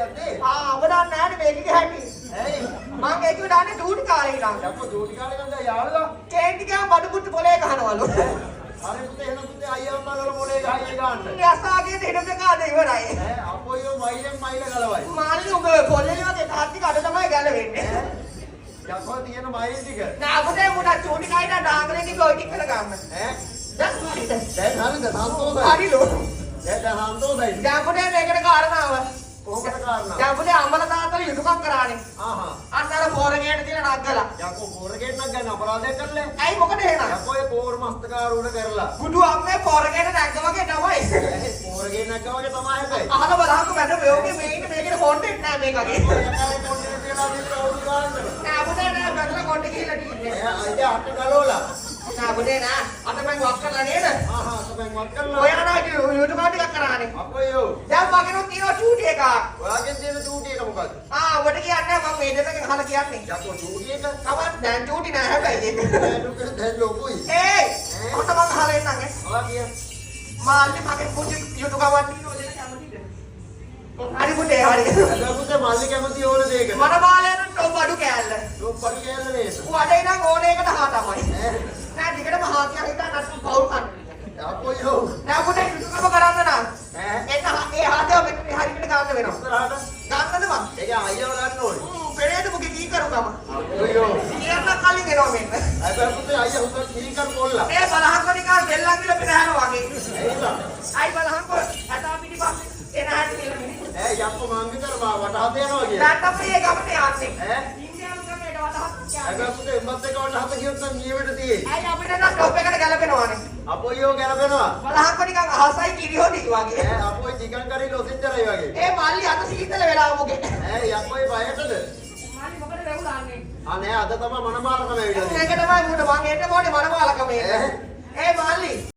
යන්නේ. ඔබ දන්නේ නැහැ මේකේ හැටි. ඇයි? මම ඒක දාන්නේ ඩියුටි කාලේ ඉඳන්. යකෝ ඩියුටි කාලේ ගඳ යාළුවා. කේන්ති ගියාම බඩු පුට්ටු පොලේ ගහනවලු. හරි පුතේ එහෙනම් පුතේ අයියා අම්මලා මොලේ ගහන්නේ ගන්න. මේ අසාගේ දෙහෙඩ දෙකාද ඉවරයි. අපෝ මයිලෙන් මයිල ගලවයි. මාළි උඹ පොලේ වගේ තාත්ති කඩ තමයි ගැලවෙන්නේ. යකෝ තියෙන මයිල් ටික. නෑ අපිට මුඩ චූටි කයිට ඩාංගලේ ටික ඔය ටික කරගන්න. දැන් හරිද? දැන් හරිද සන්තෝෂයි. හරිලු. දැන් සන්තෝෂයි. දැන් පුතේ මේකට කාරණාව. කොහොමද කාරණා? දැන් පුතේ අම්මලා තාත්තලා යුතුයකම් කරානේ. අන්න අර පෝරගේට තියලා නග්ගලා. යකෝ පෝරගේට නගන්න අපරාධයක් කරලා. ඇයි මොකද එහෙනම්? යකෝ ඒ පෝර මස්තකාරූණ කරලා. බුදු අම්මේ පෝරගේට නැග්ග වගේ තමයි. පෝරගේ නැග්ග වගේ තමයි හැබැයි. අහල බලහක මැද මෙෝගේ මේකට කොන්ටෙන්ට් නෑ මේකගේ. කොන්ටෙන්ට් තියලා විතර අවුල් ගන්න. නෑ පුතේ නෑ බදලා කොන්ටෙන්ට් ගිහලා තියෙන්නේ. අයිද අට ගලවලා. නෑ පුතේ නෑ අතමෙන් වක් කරලා නේද? අතමෙන් වක් කරලා. ඔයාලා යුතුයකම් ටිකක් කරානේ. අපෝ දැන් මගෙනුත් තියෙනවා චූටි එකක්. ඔයාගෙන් තියෙන චූටි එක මොකද්ද? ඔබට කියන්නේ මම මේ දෙන්නගෙන් අහලා කියන්නේ. යකෝ චූටි එක කවත් දැන් චූටි නෑ හැබැයි ඒක. දැන් ලොකුයි. මට මං අහලා එන්නම් ඔයා කිය. මාල්ලි මගේ පුංචි යුතුයකමක් තියෙනවා දෙන්න කැමතිද? හරි පුතේ හරි. අද පුතේ මල්ලි කැමති ඕන දෙයක. මට බාලයන් ටොප් අඩු කෑල්ල. ටොප් අඩු කෑල්ල නේද? වඩේ නම් ඕනේ එකට හා තමයි. නෑ දිගටම හා කියලා හිතා නැත්නම් පවුල් කන්න. අපෝ නෑ පුතේ යුතුයකම කරන්න නම්. ඒක ඒ හාදේ මෙන්න හරියට ගන්න වෙනවා. ඉස්සරහට ගන්නද මං? ඒක අයියව ගන්න ඕනේ. පෙරේද මුගේ කී කරුකම. අයියෝ. ඊයන්න කලින් එනවා මෙන්න. හැබැයි පුතේ අයියා හුඟක් කීකරු කොල්ලා. ඒ බලහන් නිකන් දෙල්ලන් කියලා පෙරහැරනවා වගේ. ඒකද? අයි බලහන් කො අතා පිටිපස්සේ එන හැටි කියලා. යක්කෝ මං විතර වටහත යනවා කියලා. දැන් අපි ඒ ගමට යන්නේ. ඉන්දියානු ක්‍රමයට වටහත් යන්නේ. හැබැයි පුතේ උඹත් එක්ක වටහත ගියොත් නම් ජීවිත තියෙයි. අයි අපිට නම් ටොප් එකට ගැලපෙනවානේ. අපෝ ගැලපෙනවා. බලහන් කො නිකන් අහසයි කිරියෝටි වගේ. අපෝ චිකන් කරි ලොසින්තරයි වගේ. ඒ මල්ලි අත සීතල වෙලා මොකේ. යක්කෝ බයටද? මල්ලි මොකද රෙවුලාන්නේ? අනේ අද තමයි මනමාලකම ඇවිල්ලා. ඒක තමයි මුඩ මං එන්න ඕනේ මනමාලකම. ඒ මල්ලි